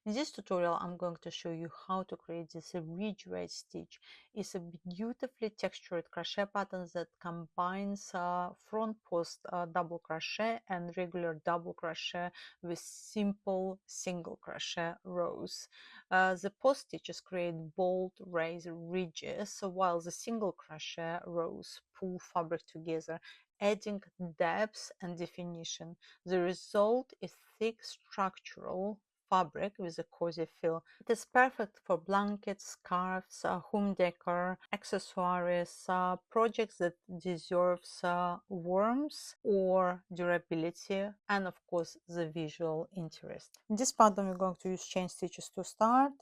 In this tutorial, I'm going to show you how to create this ridge weight stitch. It's a beautifully textured crochet pattern that combines front post double crochet and regular double crochet with simple single crochet rows. The post stitches create bold raised ridges, while the single crochet rows pull fabric together, adding depth and definition. The result is thick structural fabric with a cozy feel. It is perfect for blankets, scarves, home decor, accessories, projects that deserves warmth or durability, and of course the visual interest. In this pattern, we're going to use chain stitches to start.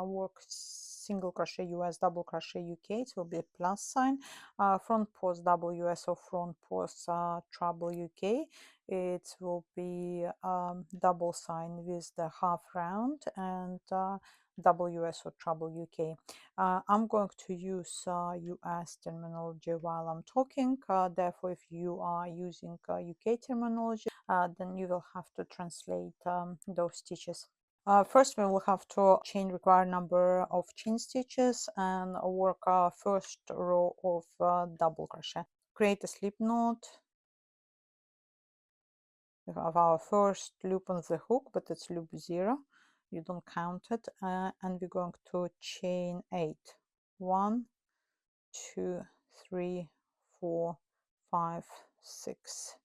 Work single crochet US, double crochet UK. It will be a plus sign. Front post double US or front post treble UK. It will be double sign with the half round and double US or treble UK. I'm going to use US terminology while I'm talking. Therefore, if you are using UK terminology, then you will have to translate those stitches. First, we will have to chain required number of chain stitches and work first row of double crochet. Create a slip knot. We have our first loop on the hook, but it's loop 0. You don't count it. And we're going to chain 8. 1, 2, 3, 4, 5, 6,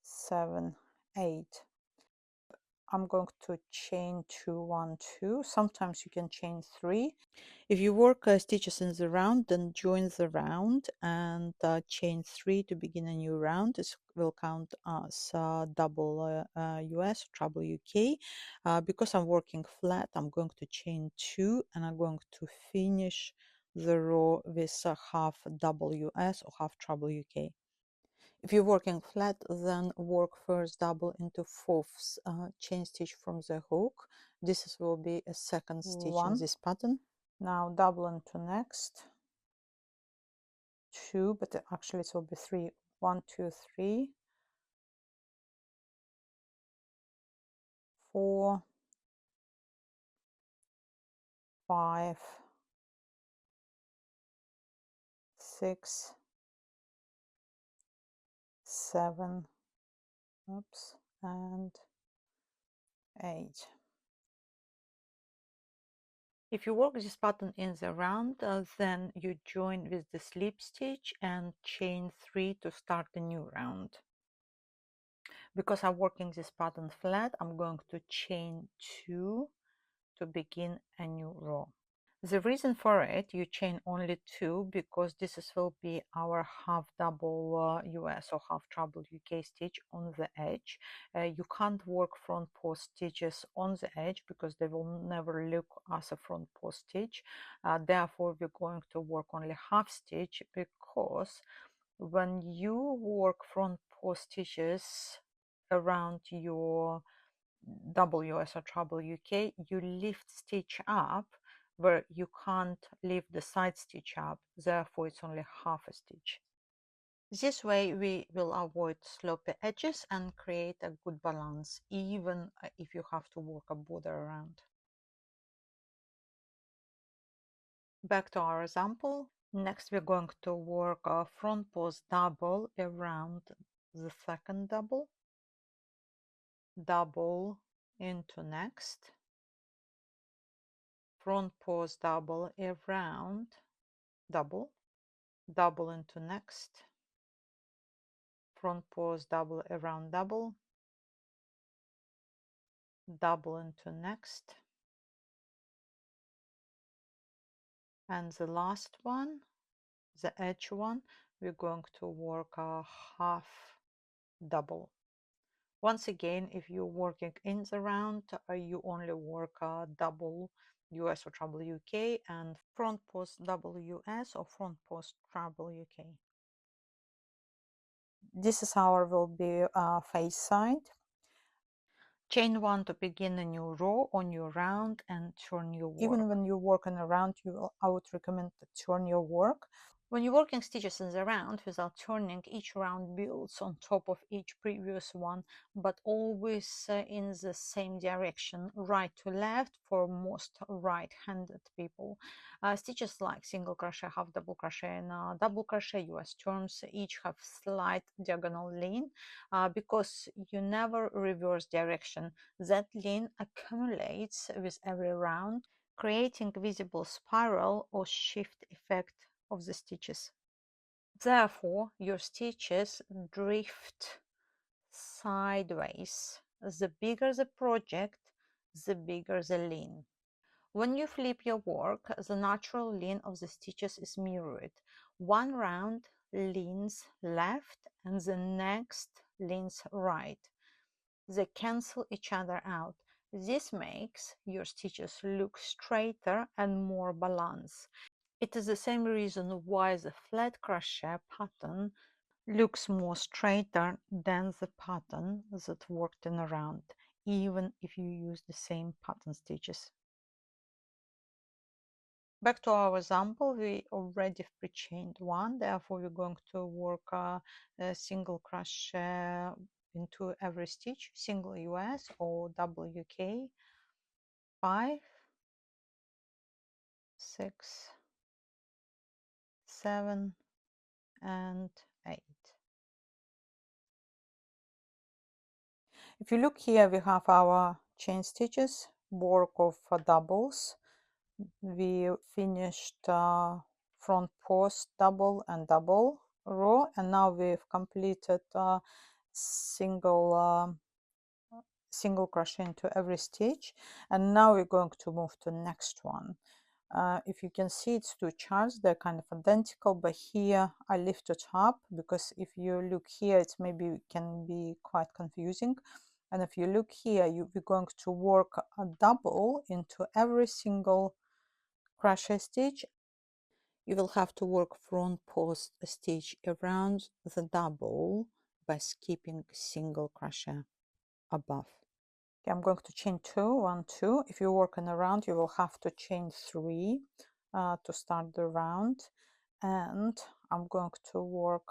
7, 8. I'm going to chain 2, 1, 2. Sometimes you can chain 3. If you work stitches in the round, then join the round and chain 3 to begin a new round. This will count as double US, treble UK. Because I'm working flat, I'm going to chain 2 and I'm going to finish the row with half double US or half treble UK. If you're working flat, then work first double into fourth chain stitch from the hook. This will be a second stitch in this pattern. Now double into next 2, but actually it will be 3. 1, 2, 3, 4, 5, 6, 7, oops, and 8. If you work this pattern in the round, then you join with the slip stitch and chain 3 to start a new round. Because I'm working this pattern flat, I'm going to chain 2 to begin a new row. The reason for it, you chain only 2 because this will be our half double US or half treble UK stitch on the edge. You can't work front post stitches on the edge because they will never look as a front post stitch. Therefore, we're going to work only half stitch, because when you work front post stitches around your double US or treble UK, you lift stitch up where you can't lift the side stitch up, therefore it's only half a stitch. This way we will avoid slopy edges and create a good balance, even if you have to work a border around. Back to our example. Next we're going to work a front post double around the second double, double into next, front post double around double, double into next, front post double around double, double into next, and the last one, the edge one, we're going to work a half double. Once again, if you're working in the round, you only work a double US or treble UK and front post double US or front post treble UK. This is how it will be face side. Chain 1 to begin a new row on your round and turn your work. Even when you work on a round, I would recommend to turn your work. When you're working stitches in the round without turning, each round builds on top of each previous one, but always in the same direction, right to left for most right-handed people. Stitches like single crochet, half double crochet, and double crochet US terms each have slight diagonal lean because you never reverse direction. That lean accumulates with every round, creating visible spiral or shift effect of the stitches. Therefore, your stitches drift sideways. The bigger the project, the bigger the lean. When you flip your work, the natural lean of the stitches is mirrored. One round leans left and the next leans right. They cancel each other out. This makes your stitches look straighter and more balanced. It is the same reason why the flat crochet pattern looks more straighter than the pattern that worked in a round, even if you use the same pattern stitches. Back to our example, we already pre-chained one, therefore we're going to work a single crochet into every stitch, single US or double UK, 5, 6, 7, and 8. If you look here, we have our chain stitches, work of doubles. We finished front post double and double row, and now we've completed single single crochet into every stitch, and now we're going to move to next one. If you can see, it's two charts, they're kind of identical, but here I lift it up because if you look here, it maybe can be quite confusing. And if you look here, we're going to work a double into every single crochet stitch. You will have to work front post stitch around the double by skipping single crochet above. Okay, I'm going to chain 2, 1, 2. If you're working a round, you will have to chain 3 to start the round, and I'm going to work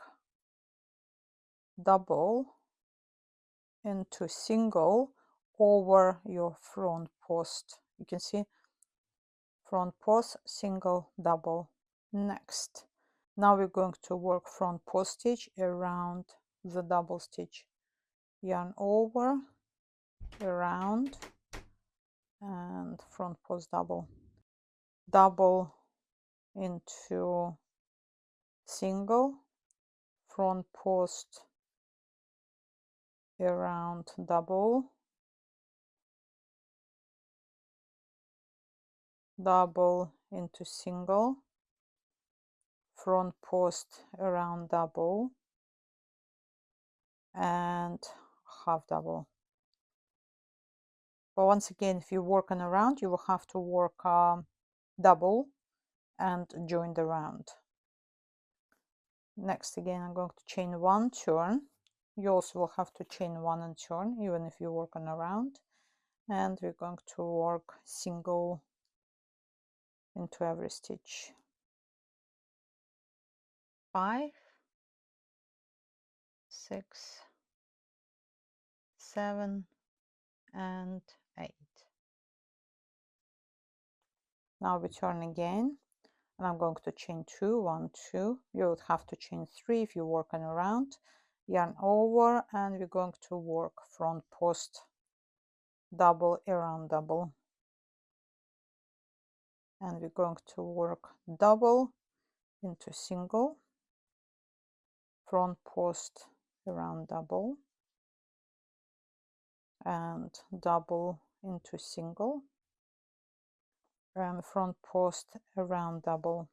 double into single over your front post. You can see front post, single, double. Next, now we're going to work front post stitch around the double stitch, yarn over, around, and front post double, double into single, front post around double, double into single, front post around double, and half double. But once again, if you're working around, you will have to work double and join the round. Next, again, I'm going to chain 1, turn. You also will have to chain 1 and turn, even if you're working around. And we're going to work single into every stitch. 5, 6, 7, and 8. Now we turn again, and I'm going to chain 2, 1, 2. You would have to chain 3 if you're working around. Yarn over, and we're going to work front post double around double, and we're going to work double into single, front post around double, and double into single, and front post around double,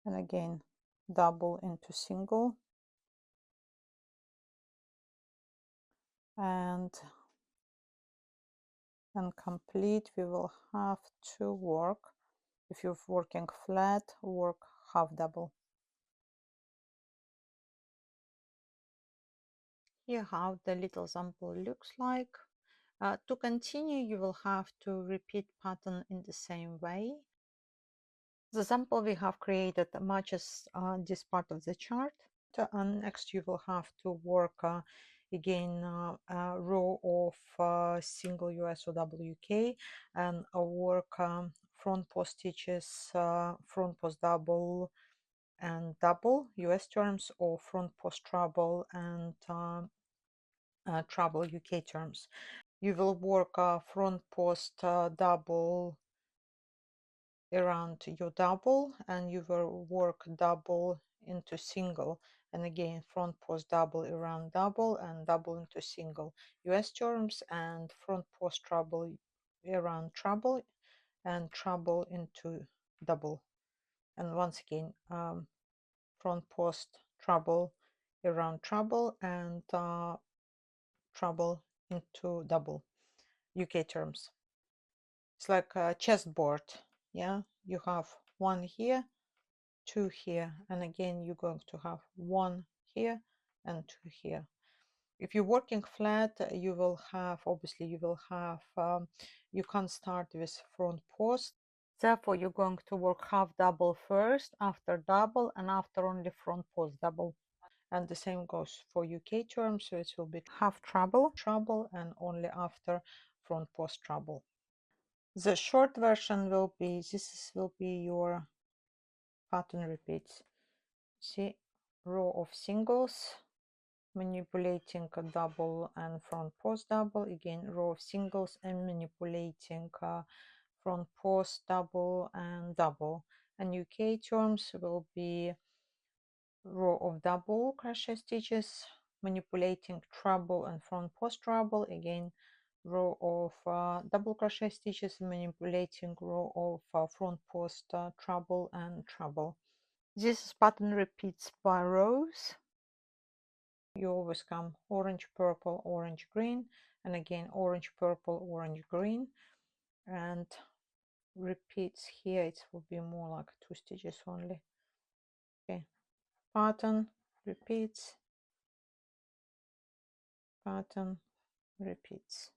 and again double into single, and complete. We will have to work, if you're working flat, work half double. Here how the little sample looks like. To continue, you will have to repeat pattern in the same way. The sample we have created matches this part of the chart. And next you will have to work again a row of single US or WK and work front post stitches, front post double and double US terms, or front post treble and treble UK terms. You will work front post double around your double, and you will work double into single, and again front post double around double and double into single US terms, and front post treble around treble and treble into double, and once again front post treble around treble and treble into double UK terms. It's like a chessboard. Yeah, you have one here, two here, and again you're going to have one here and two here. If you're working flat, you will have, obviously you will have, you can't start with front post, therefore you're going to work half double first, after double, and after only front post double. And the same goes for UK terms, so it will be half treble and only after front post treble. The short version will be, this will be your pattern repeats. See, row of singles, manipulating a double and front post double, again row of singles and manipulating front post double and double. And UK terms will be row of double crochet stitches, manipulating treble and front post treble, again row of double crochet stitches, manipulating row of front post treble and treble. This pattern repeats by rows. You always come orange, purple, orange, green, and again orange, purple, orange, green, and repeats here. It will be more like 2 stitches only. Okay, pattern repeats, pattern repeats.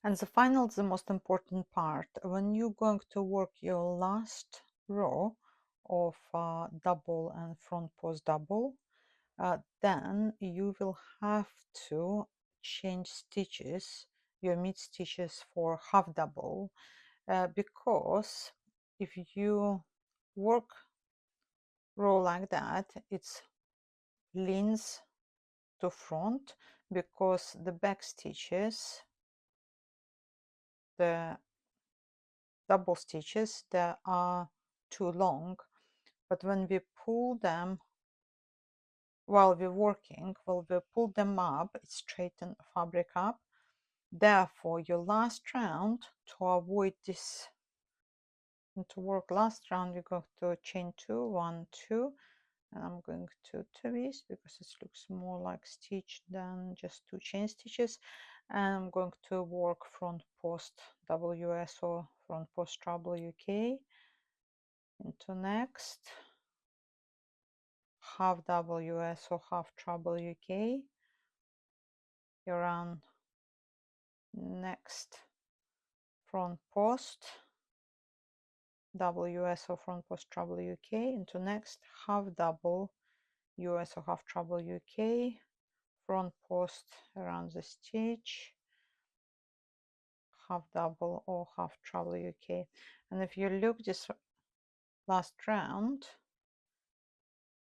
And the final, the most important part, when you're going to work your last row of double and front post double, then you will have to change stitches, your mid stitches, for half double, because if you work row like that, it leans to front, because the back stitches, the double stitches, they are too long, but when we pull them while we're working, while we pull them up, it straightens fabric up. Therefore, your last round, to avoid this and to work last round, you're going to chain 2, 1, 2, and I'm going to twist because it looks more like stitch than just 2 chain stitches. And I'm going to work front post WS or front post treble UK into next, half WS or half treble UK around next front post WS or front post treble UK into next half double US or half treble UK, front post around the stitch, half double or half treble UK. And if you look this last round,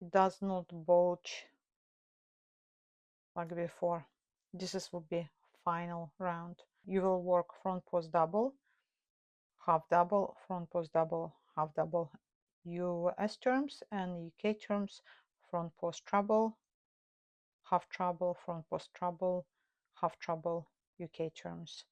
it does not bulge like before. This will be final round. You will work front post double, half double, front post double, half double US terms, and UK terms, front post treble, half treble, front post treble, half treble UK terms.